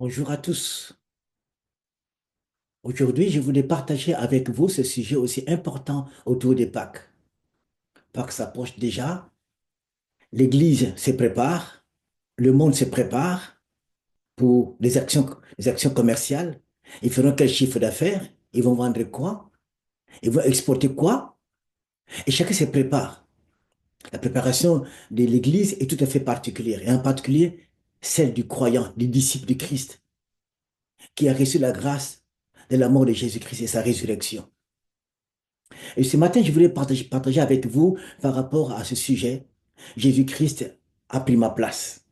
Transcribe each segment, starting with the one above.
Bonjour à tous. Aujourd'hui, je voulais partager avec vous ce sujet aussi important autour des Pâques. Pâques s'approche déjà, l'Église se prépare, le monde se prépare pour les actions commerciales. Ils feront quel chiffre d'affaires? Ils vont vendre quoi? Ils vont exporter quoi? Et chacun se prépare. La préparation de l'Église est tout à fait particulière, et en particulier celle du croyant, du disciple du Christ, qui a reçu la grâce de la mort de Jésus-Christ et sa résurrection. Et ce matin, je voulais partager avec vous par rapport à ce sujet. Jésus-Christ a pris ma place.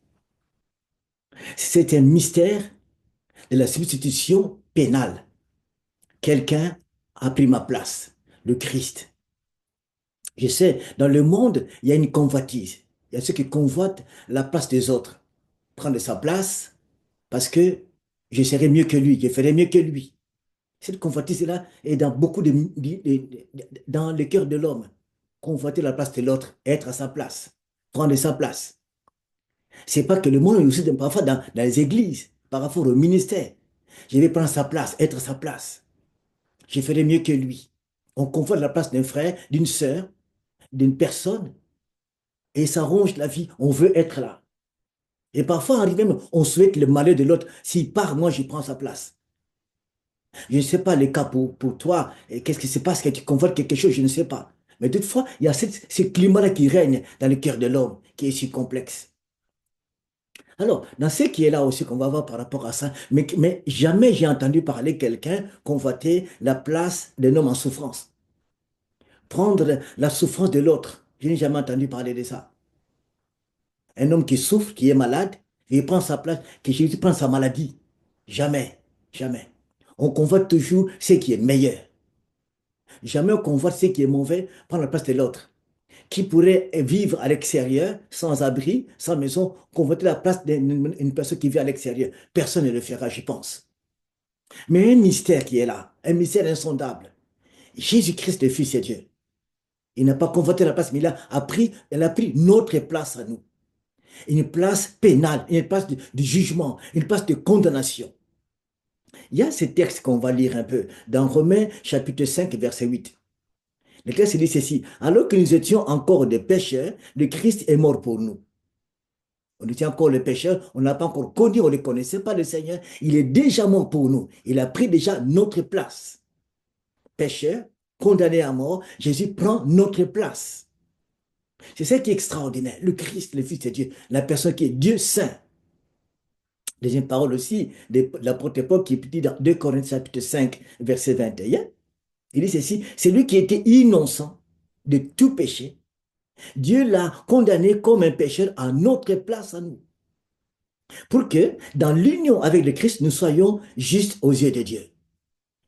C'est un mystère de la substitution pénale. Quelqu'un a pris ma place, le Christ. Je sais, dans le monde, il y a une convoitise. Il y a ceux qui convoitent la place des autres. Prendre sa place parce que je serai mieux que lui, je ferai mieux que lui. Cette convoitise-là est dans beaucoup dans le cœur de l'homme. Convoiter la place de l'autre, être à sa place, prendre sa place. C'est pas que le monde est aussi parfois dans les églises, par rapport au ministère. Je vais prendre sa place, être à sa place. Je ferai mieux que lui. On convoite la place d'un frère, d'une sœur, d'une personne, et ça ronge la vie. On veut être là. Et parfois, arrive même, on souhaite le malheur de l'autre. S'il part, moi, je prends sa place. Je ne sais pas le cas pour toi. Qu'est-ce qui se passe quand tu convoites quelque chose? Je ne sais pas. Mais toutefois, il y a ce climat-là qui règne dans le cœur de l'homme, qui est si complexe. Alors, dans ce qui est là aussi qu'on va voir par rapport à ça, mais jamais j'ai entendu parler quelqu'un convoiter la place d'un homme en souffrance. Prendre la souffrance de l'autre. Je n'ai jamais entendu parler de ça. Un homme qui souffre, qui est malade, il prend sa place, que Jésus prend sa maladie. Jamais, jamais. On convoite toujours ce qui est meilleur. Jamais on convoite ce qui est mauvais, prendre la place de l'autre. Qui pourrait vivre à l'extérieur, sans abri, sans maison, convoiter la place d'une personne qui vit à l'extérieur. Personne ne le fera, je pense. Mais un mystère qui est là, un mystère insondable. Jésus-Christ, le Fils de Dieu. Il n'a pas convoité la place, mais il a pris notre place à nous. Une place pénale, une place de jugement, une place de condamnation. Il y a ce texte qu'on va lire un peu dans Romains chapitre 5, verset 8. Le texte dit ceci: alors que nous étions encore des pécheurs, le Christ est mort pour nous. On était encore les pécheurs, on n'a pas encore connu, on ne connaissait pas le Seigneur. Il est déjà mort pour nous. Il a pris déjà notre place. Pécheur, condamné à mort, Jésus prend notre place. C'est ça qui est extraordinaire. Le Christ, le Fils de Dieu, la personne qui est Dieu saint. Deuxième parole aussi de l'apôtre Paul qui dit dans 2 Corinthiens chapitre 5, verset 21. Il dit ceci: c'est lui qui était innocent de tout péché. Dieu l'a condamné comme un pécheur à notre place à nous. Pour que, dans l'union avec le Christ, nous soyons justes aux yeux de Dieu.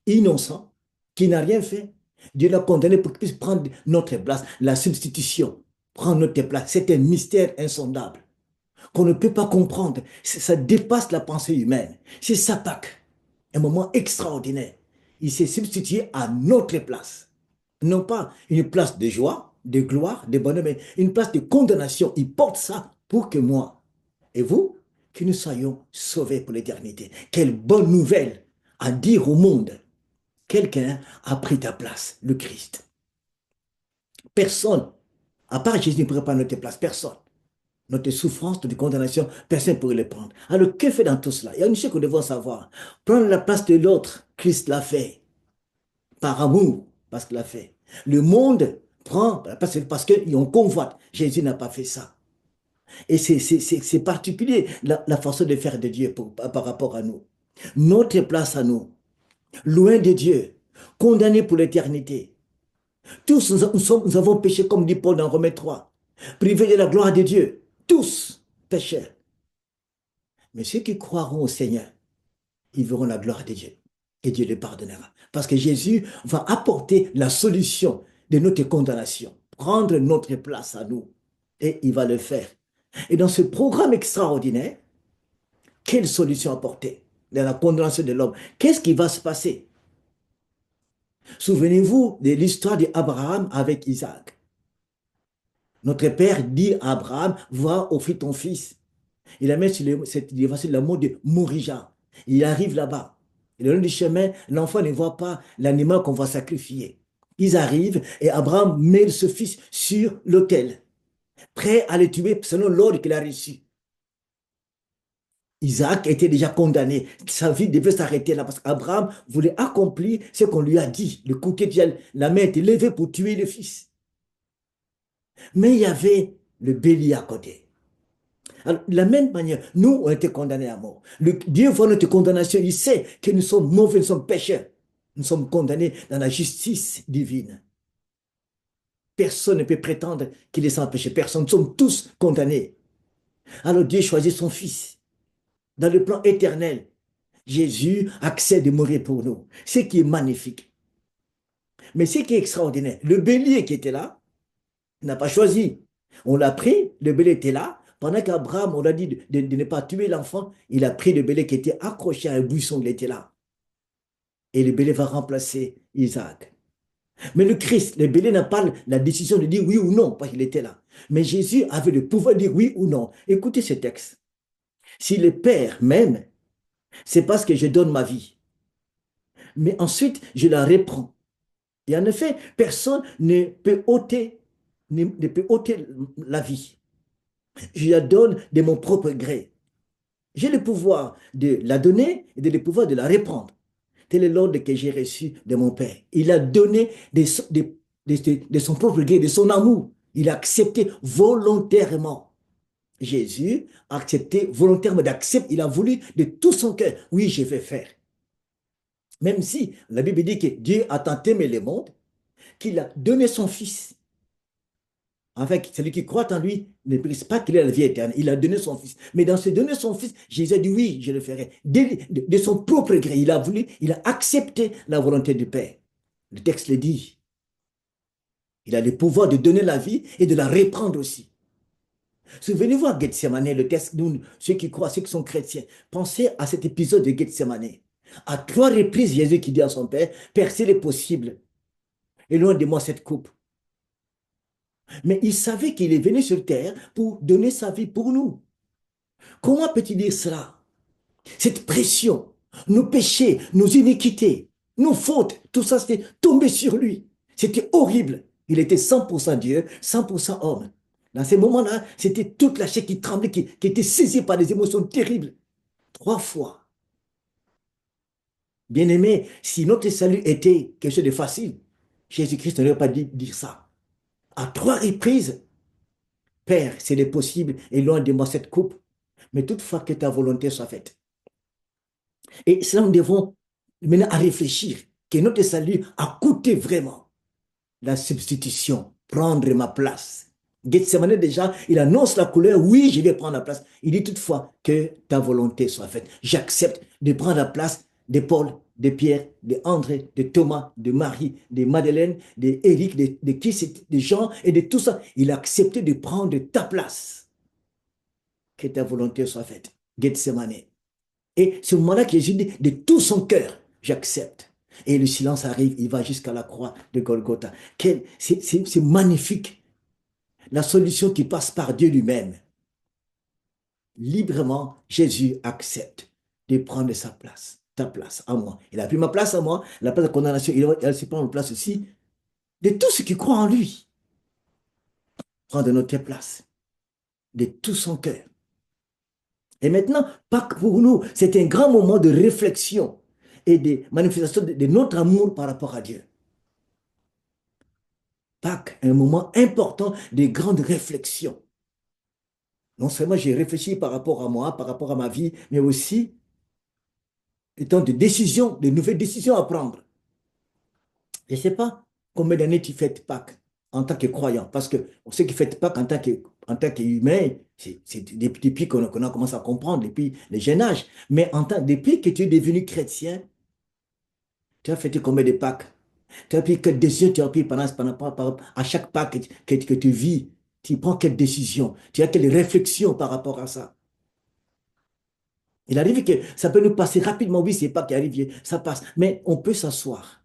Innocent, qui n'a rien fait. Dieu l'a condamné pour qu'il puisse prendre notre place, la substitution, prendre notre place. C'est un mystère insondable qu'on ne peut pas comprendre. Ça dépasse la pensée humaine. C'est ça Pâques, un moment extraordinaire. Il s'est substitué à notre place. Non pas une place de joie, de gloire, de bonheur, mais une place de condamnation. Il porte ça pour que moi et vous, que nous soyons sauvés pour l'éternité. Quelle bonne nouvelle à dire au monde. Quelqu'un a pris ta place, le Christ. Personne, à part Jésus, ne pourrait pas notre place. Personne. Notre souffrance, notre condamnation, personne ne pourrait le prendre. Alors, que fait dans tout cela? Il y a une chose que nous devons savoir. Prendre la place de l'autre, Christ l'a fait. Par amour, parce qu'il l'a fait. Le monde prend la place parce qu'on convoite. Jésus n'a pas fait ça. Et c'est particulier la façon de faire de Dieu par rapport à nous. Notre place à nous, loin de Dieu, condamné pour l'éternité. Tous nous avons péché, comme dit Paul dans Romains 3, privés de la gloire de Dieu. Tous pécheurs. Mais ceux qui croiront au Seigneur, ils verront la gloire de Dieu. Et Dieu les pardonnera. Parce que Jésus va apporter la solution de notre condamnation, prendre notre place à nous. Et il va le faire. Et dans ce programme extraordinaire, quelle solution apporter dans la condamnation de l'homme? Qu'est-ce qui va se passer? Souvenez-vous de l'histoire d'Abraham avec Isaac. Notre père dit à Abraham: va offrir ton fils. Il a mis sur le mot de Morija. Il arrive là-bas. Et le long du chemin, l'enfant ne voit pas l'animal qu'on va sacrifier. Ils arrivent et Abraham met ce fils sur l'autel, prêt à le tuer selon l'ordre qu'il a reçu. Isaac était déjà condamné. Sa vie devait s'arrêter là parce qu'Abraham voulait accomplir ce qu'on lui a dit. Le coup la main était levée pour tuer le fils. Mais il y avait le bélier à côté. Alors, de la même manière, nous, on a été condamnés à mort. Dieu voit notre condamnation. Il sait que nous sommes mauvais, nous sommes pécheurs. Nous sommes condamnés dans la justice divine. Personne ne peut prétendre qu'il est sans péché. Personne. Nous sommes tous condamnés. Alors Dieu choisit son fils. Dans le plan éternel, Jésus accepte de mourir pour nous. Ce qui est magnifique. Mais ce qui est extraordinaire, le bélier qui était là, il n'a pas choisi. On l'a pris, le bélier était là. Pendant qu'Abraham, on a dit de ne pas tuer l'enfant, il a pris le bélier qui était accroché à un buisson, il était là. Et le bélier va remplacer Isaac. Mais le Christ, le bélier n'a pas la décision de dire oui ou non, parce qu'il était là. Mais Jésus avait le pouvoir de dire oui ou non. Écoutez ce texte. Si le Père m'aime, c'est parce que je donne ma vie. Mais ensuite, je la reprends. Et en effet, personne ne peut ôter la vie. Je la donne de mon propre gré. J'ai le pouvoir de la donner et le pouvoir de la reprendre. Tel est l'ordre que j'ai reçu de mon Père. Il a donné de son propre gré, de son amour. Il a accepté volontairement. Jésus a accepté volontairement d'accepter. Il a voulu de tout son cœur. Oui, je vais faire. Même si la Bible dit que Dieu a tant aimé le monde qu'il a donné son Fils. Enfin, celui qui croit en lui ne brise pas qu'il ait la vie éternelle. Il a donné son Fils. Mais dans ce donner son Fils, Jésus a dit oui, je le ferai. De son propre gré, il a voulu, il a accepté la volonté du Père. Le texte le dit. Il a le pouvoir de donner la vie et de la reprendre aussi. Souvenez-vous à Gethsemane, le texte, nous, ceux qui croient, ceux qui sont chrétiens, pensez à cet épisode de Gethsemane. À 3 reprises, Jésus qui dit à son Père, Père, s'il est possible, éloigne de moi cette coupe. Mais il savait qu'il est venu sur terre pour donner sa vie pour nous. Comment peut-il dire cela? Cette pression, nos péchés, nos iniquités, nos fautes, tout ça, c'était tombé sur lui. C'était horrible. Il était 100% Dieu, 100% homme. Dans ces moments-là, c'était toute la chair qui tremblait, qui était saisie par des émotions terribles. 3 fois. Bien-aimé, si notre salut était quelque chose de facile, Jésus-Christ n'aurait pas dit dire ça. À 3 reprises, Père, s'il est possible, éloigne de moi cette coupe, mais toutefois que ta volonté soit faite. Et cela, nous devons maintenant à réfléchir que notre salut a coûté vraiment la substitution, prendre ma place. Gethsemane déjà, il annonce la couleur, oui, je vais prendre la place. Il dit toutefois que ta volonté soit faite. J'accepte de prendre la place de Paul, de Pierre, de André, de Thomas, de Marie, de Madeleine, de Éric, de Jean et de tout ça. Il a accepté de prendre ta place. Que ta volonté soit faite. Gethsemane. Et ce moment-là que Jésus dit de tout son cœur, j'accepte. Et le silence arrive, il va jusqu'à la croix de Golgotha. C'est magnifique. La solution qui passe par Dieu lui-même. Librement, Jésus accepte de prendre sa place, ta place à moi. Il a pris ma place à moi, la place de condamnation, il va se prendre la place aussi de tous ceux qui croient en lui. Prendre notre place de tout son cœur. Et maintenant, Pâques pour nous, c'est un grand moment de réflexion et de manifestation de notre amour par rapport à Dieu. Pâques, un moment important de grande réflexion. Non seulement j'ai réfléchi par rapport à moi, par rapport à ma vie, mais aussi étant de décisions, de nouvelles décisions à prendre. Je ne sais pas combien d'années tu fêtes Pâques en tant que croyant, parce que ceux qui fêtent Pâques en tant qu'humain, c'est depuis qu'on a commencé à comprendre, depuis le jeune âge. Mais depuis que tu es devenu chrétien, tu as fêté combien de Pâques? Tu as pris quelle décision tu as pris à chaque Pâques que tu vis? Tu prends quelle décision? Tu as quelle réflexion par rapport à ça? Il arrive que ça peut nous passer rapidement. Oui, c'est pas qui arrive, ça passe. Mais on peut s'asseoir.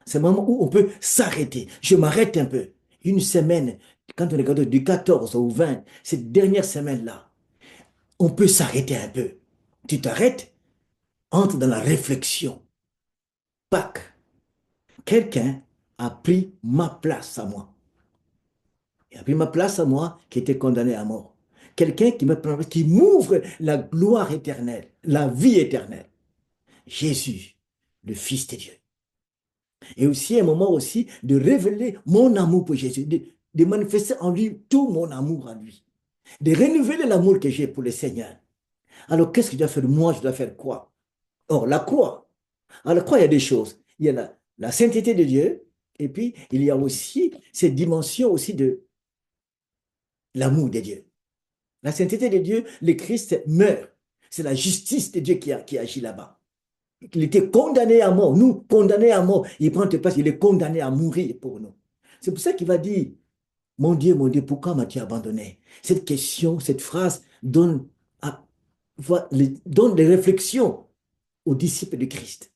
C'est un moment où on peut s'arrêter. Je m'arrête un peu. Une semaine, quand on regarde du 14 au 20, cette dernière semaine-là, on peut s'arrêter un peu. Tu t'arrêtes entre dans la réflexion. Pâques, quelqu'un a pris ma place à moi. Il a pris ma place à moi qui était condamné à mort. Quelqu'un qui me prend, qui m'ouvre la gloire éternelle, la vie éternelle. Jésus, le Fils de Dieu. Et aussi un moment aussi de révéler mon amour pour Jésus, de manifester en lui tout mon amour à lui, de renouveler l'amour que j'ai pour le Seigneur. Alors qu'est-ce que je dois faire? Moi, je dois faire quoi? Or, la croix. À la croix, il y a des choses. Il y a la sainteté de Dieu, et puis il y a aussi cette dimension aussi de l'amour de Dieu. La sainteté de Dieu, le Christ meurt. C'est la justice de Dieu qui agit là-bas. Il était condamné à mort, nous, condamnés à mort. Il prend notre place, il est condamné à mourir pour nous. C'est pour ça qu'il va dire, mon Dieu, pourquoi m'as-tu abandonné? Cette question, cette phrase donne, donne des réflexions aux disciples de Christ.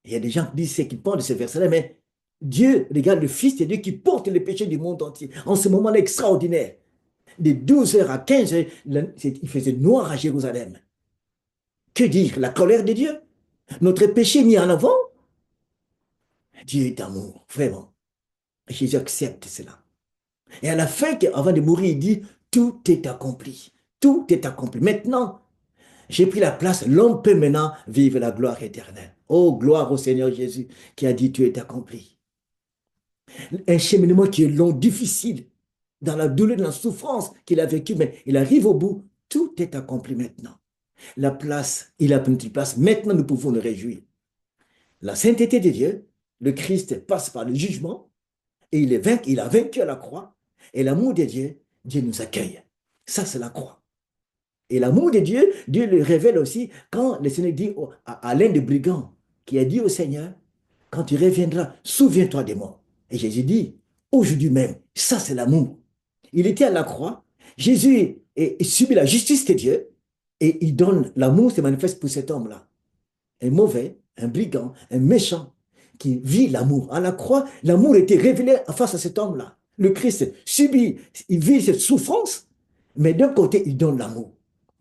Il y a des gens qui disent ce qu'ils pensent de ce verset-là, mais Dieu, regarde le Fils de Dieu qui porte les péchés du monde entier. En ce moment-là extraordinaire, de 12 heures à 15 heures, il faisait noir à Jérusalem. Que dire? La colère de Dieu? Notre péché mis en avant? Dieu est amour, vraiment. Et Jésus accepte cela. Et à la fin, avant de mourir, il dit, tout est accompli. Tout est accompli. Maintenant, j'ai pris la place. L'homme peut maintenant vivre la gloire éternelle. Oh, gloire au Seigneur Jésus qui a dit, tout est accompli. Un cheminement qui est long, difficile, dans la douleur, dans la souffrance qu'il a vécu, mais il arrive au bout. Tout est accompli maintenant. La place, il a pris une place. Maintenant, nous pouvons nous réjouir. La sainteté de Dieu, le Christ passe par le jugement et il a vaincu à la croix. Et l'amour de Dieu, Dieu nous accueille. Ça, c'est la croix. Et l'amour de Dieu, Dieu le révèle aussi quand le Seigneur dit à l'un des brigands qui a dit au Seigneur, quand tu reviendras, souviens-toi de moi. Et Jésus dit, aujourd'hui même, ça c'est l'amour. Il était à la croix, Jésus subit la justice de Dieu et il donne, l'amour se manifeste pour cet homme-là. Un mauvais, un brigand, un méchant qui vit l'amour. À la croix, l'amour était révélé face à cet homme-là. Le Christ subit, il vit cette souffrance, mais d'un côté, il donne l'amour.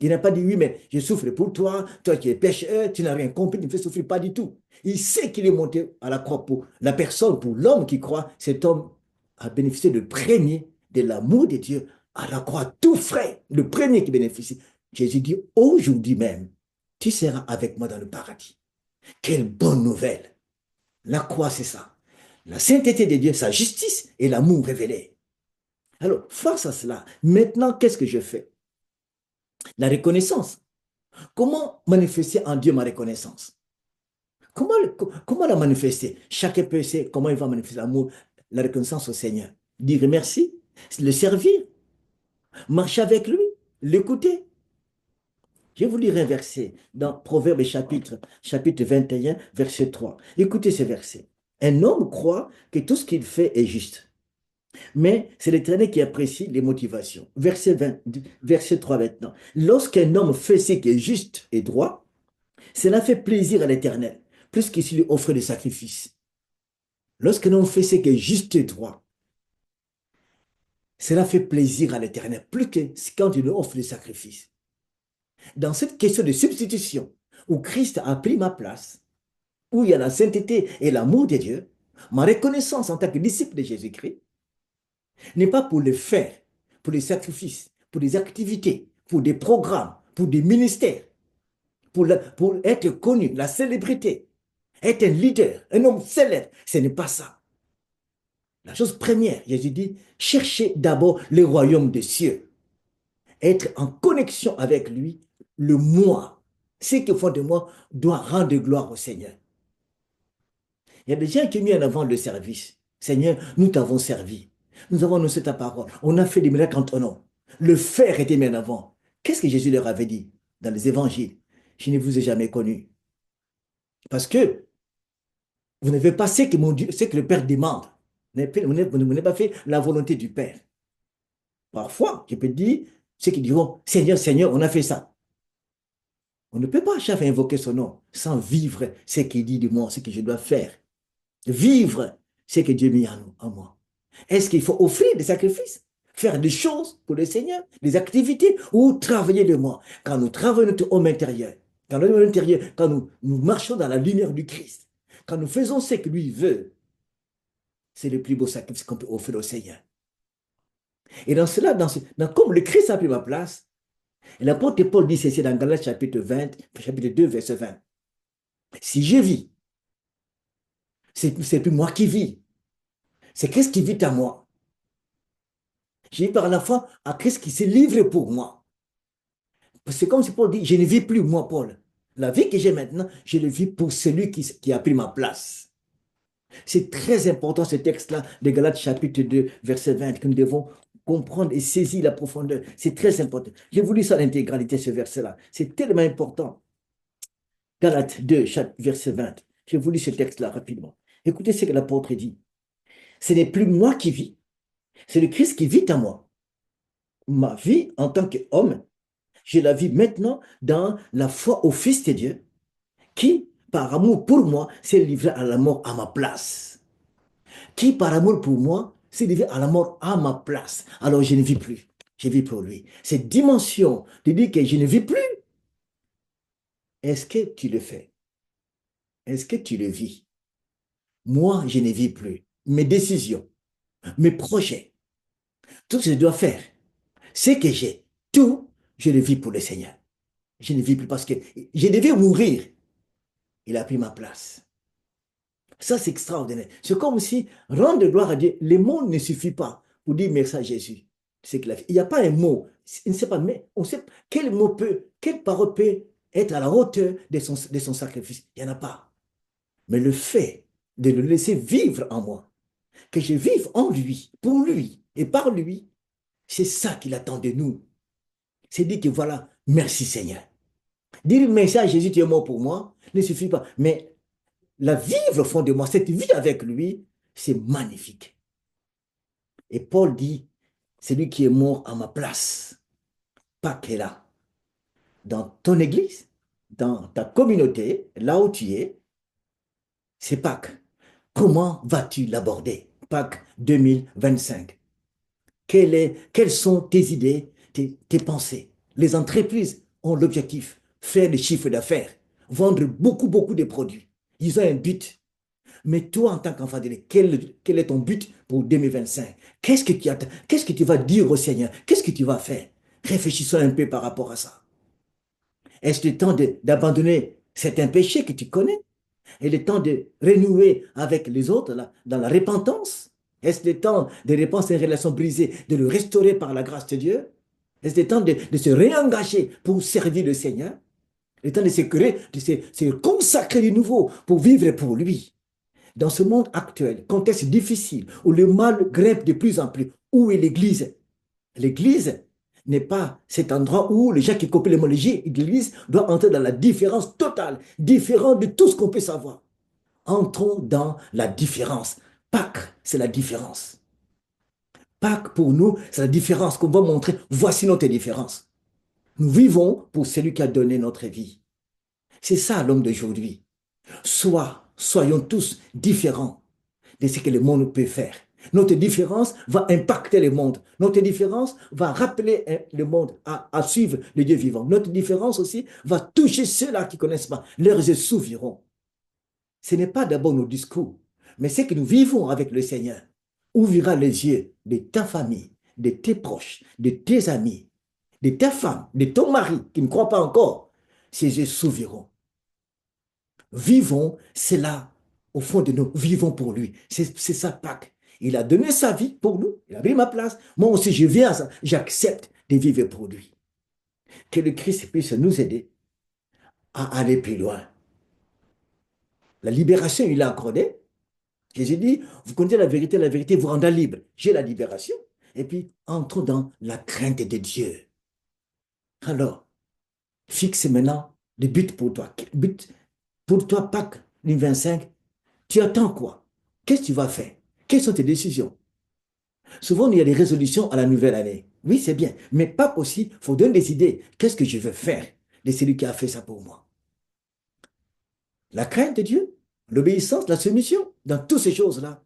Il n'a pas dit, oui, mais je souffre pour toi, toi qui es pécheur, tu n'as rien compris, tu me fais souffrir, pas du tout. Il sait qu'il est monté à la croix pour la personne, pour l'homme qui croit. Cet homme a bénéficié de premier de l'amour de Dieu à la croix, tout frais, le premier qui bénéficie. Jésus dit, aujourd'hui même, tu seras avec moi dans le paradis. Quelle bonne nouvelle! La croix, c'est ça. La sainteté de Dieu, sa justice et l'amour révélé. Alors, face à cela, maintenant, qu'est-ce que je fais? La reconnaissance. Comment manifester en Dieu ma reconnaissance? Comment la manifester? Chacun peut essayer comment il va manifester l'amour, la reconnaissance au Seigneur. Dire merci, le servir, marcher avec lui, l'écouter. Je vais vous lire un verset dans Proverbes chapitre 21, verset 3. Écoutez ce verset. Un homme croit que tout ce qu'il fait est juste, mais c'est l'Éternel qui apprécie les motivations. Verset 3 maintenant. Lorsqu'un homme fait ce qui est juste et droit, cela fait plaisir à l'Éternel, plus qu'il lui offre des sacrifices. Lorsqu'un homme fait ce qui est juste et droit, cela fait plaisir à l'Éternel, plus que quand il lui offre des sacrifices. Dans cette question de substitution, où Christ a pris ma place, où il y a la sainteté et l'amour de Dieu, ma reconnaissance en tant que disciple de Jésus-Christ n'est pas pour le faire, pour les sacrifices, pour des activités, pour des programmes, pour des ministères, pour être connu, la célébrité, être un leader, un homme célèbre. Ce n'est pas ça. La chose première, Jésus dit, cherchez d'abord le royaume des cieux. Être en connexion avec lui, le moi, ce qui font de moi doit rendre gloire au Seigneur. Il y a des gens qui ont mis en avant le service. Seigneur, nous t'avons servi. Nous avons annoncé ta parole. On a fait des miracles en ton nom. Le faire était mis en avant. Qu'est-ce que Jésus leur avait dit dans les évangiles? Je ne vous ai jamais connu. Parce que vous n'avez pas ce que, mon Dieu, ce que le Père demande. Vous n'avez pas fait la volonté du Père. Parfois, je peux dire ceux qui diront, Seigneur, Seigneur, on a fait ça. On ne peut pas à chaque fois invoquer son nom sans vivre ce qu'il dit de moi, ce que je dois faire. Vivre ce que Dieu a mis en moi. Est-ce qu'il faut offrir des sacrifices? faire des choses pour le Seigneur, des activités, ou travailler le moi. Quand nous travaillons notre homme intérieur, quand nous marchons dans la lumière du Christ, quand nous faisons ce que lui veut, c'est le plus beau sacrifice qu'on peut offrir au Seigneur. Et dans cela, comme le Christ a pris ma place, et l'apôtre Paul dit ceci dans Galates chapitre 20, chapitre 2, verset 20. Si je vis, c'est plus moi qui vis, c'est Christ qui vit à moi. Je vis par la foi à Christ qui s'est livré pour moi. C'est comme si Paul dit, je ne vis plus moi, Paul. La vie que j'ai maintenant, je le vis pour celui qui a pris ma place. C'est très important ce texte-là de Galates chapitre 2, verset 20, que nous devons comprendre et saisir la profondeur. C'est très important. J'ai voulu ça l'intégralité, ce verset-là. C'est tellement important. Galates 2, verset 20. J'ai voulu ce texte-là rapidement. Écoutez ce que l'apôtre dit. Ce n'est plus moi qui vis, c'est le Christ qui vit en moi. Ma vie en tant qu'homme, je la vis maintenant dans la foi au Fils de Dieu, qui, par amour pour moi, s'est livré à la mort à ma place. Qui, par amour pour moi, s'est livré à la mort à ma place. Alors je ne vis plus. Je vis pour lui. Cette dimension de dire que je ne vis plus, est-ce que tu le fais? Est-ce que tu le vis? Moi, je ne vis plus. Mes décisions, mes projets, tout ce que je dois faire, ce que j'ai, tout, je le vis pour le Seigneur. Je ne vis plus parce que je devais mourir. Il a pris ma place. Ça, c'est extraordinaire. C'est comme si rendre gloire à Dieu, le mot ne suffit pas pour dire merci à Jésus. C'est qu'il a fait. Il n'y a pas un mot. Il ne sait pas, mais on sait quel mot peut, quelle parole peut être à la hauteur de son sacrifice. Il n'y en a pas. Mais le fait de le laisser vivre en moi, que je vive en lui, pour lui et par lui, c'est ça qu'il attend de nous. C'est dire que voilà, merci Seigneur. Dire merci à Jésus, tu es mort pour moi, ne suffit pas. Mais la vivre au fond de moi, cette vie avec lui, c'est magnifique. Et Paul dit, c'est lui qui est mort à ma place. Pâques est là. Dans ton église, dans ta communauté, là où tu es, c'est Pâques. Comment vas-tu l'aborder? Pâques 2025. Quelles sont tes idées, tes pensées? Les entreprises ont l'objectif, faire des chiffres d'affaires, vendre beaucoup, beaucoup de produits. Ils ont un but. Mais toi, en tant qu'enfant de Dieu, quel est ton but pour 2025? Qu'est-ce que tu attends? Qu'est-ce que tu vas dire au Seigneur? Qu'est-ce que tu vas faire? Réfléchissons un peu par rapport à ça. Est-ce le temps d'abandonner certains péchés que tu connais? Est le temps de renouer avec les autres là, dans la repentance? Est-ce le temps de répandre ces relations brisées, de le restaurer par la grâce de Dieu? Est-ce le temps de se réengager pour servir le Seigneur? Le temps de se consacrer de nouveau pour vivre pour lui. Dans ce monde actuel, contexte difficile, où le mal grimpe de plus en plus, où est l'Église? L'Église n'est pas cet endroit où les gens qui copient l'Église doivent entrer dans la différence totale, différent de tout ce qu'on peut savoir. Entrons dans la différence. Pâques, c'est la différence. Pâques, pour nous, c'est la différence qu'on va montrer. Voici notre différence. Nous vivons pour celui qui a donné notre vie. C'est ça l'homme d'aujourd'hui. Soyons tous différents de ce que le monde peut faire. Notre différence va impacter le monde. Notre différence va rappeler le monde à suivre le Dieu vivant. Notre différence aussi va toucher ceux-là qui ne connaissent pas. Leurs yeux s'ouvriront. Ce n'est pas d'abord nos discours, mais ce que nous vivons avec le Seigneur ouvrira les yeux de ta famille, de tes proches, de tes amis, de ta femme, de ton mari qui ne croit pas encore. Ses yeux s'ouvriront. Vivons cela au fond de nous. Vivons pour lui. C'est ça Pâques. Il a donné sa vie pour nous. Il a pris ma place. Moi aussi, je viens à ça. J'accepte de vivre pour lui. Que le Christ puisse nous aider à aller plus loin. La libération, il a accordé. Jésus dit, vous connaissez la vérité vous rendra libre. J'ai la libération. Et puis, entrons dans la crainte de Dieu. Alors, fixe maintenant le but pour toi. But pour toi, Pâques 2025. Tu attends quoi? Qu'est-ce que tu vas faire? Quelles sont tes décisions? Souvent, il y a des résolutions à la nouvelle année. Oui, c'est bien. Mais pas aussi, il faut donner des idées. Qu'est-ce que je veux faire de celui qui a fait ça pour moi? La crainte de Dieu, l'obéissance, la soumission, dans toutes ces choses-là,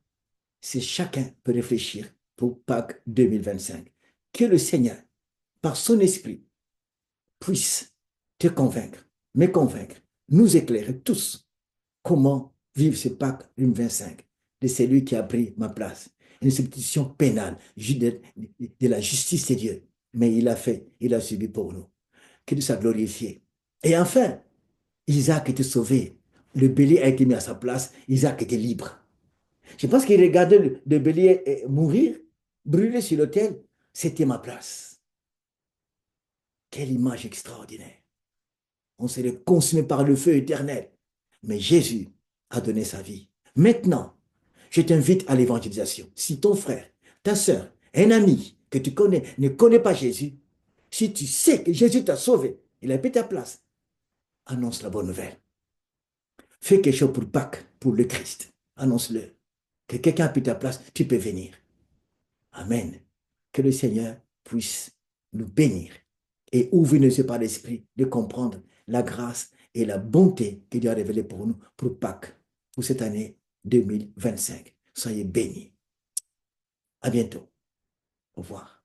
c'est chacun peut réfléchir pour Pâques 2025. Que le Seigneur, par son esprit, puisse te convaincre, me convaincre, nous éclairer tous comment vivre ce Pâques 2025 de celui qui a pris ma place. Une substitution pénale de la justice de Dieu. Mais il a subi pour nous. Que Dieu soit glorifié. Et enfin, Isaac était sauvé. Le bélier a été mis à sa place. Isaac était libre. Je pense qu'il regardait le bélier mourir, brûler sur l'autel. C'était ma place. Quelle image extraordinaire. On serait consumé par le feu éternel. Mais Jésus a donné sa vie. Maintenant, je t'invite à l'évangélisation. Si ton frère, ta soeur, un ami que tu connais ne connaît pas Jésus, si tu sais que Jésus t'a sauvé, il a pris ta place, annonce la bonne nouvelle. Fais quelque chose pour Pâques, pour le Christ. Annonce-le. Que quelqu'un a pris ta place, tu peux venir. Amen. Que le Seigneur puisse nous bénir et ouvrir nos yeux par l'Esprit de comprendre la grâce et la bonté que Dieu a révélée pour nous, pour Pâques, pour cette année 2025. Soyez bénis. À bientôt. Au revoir.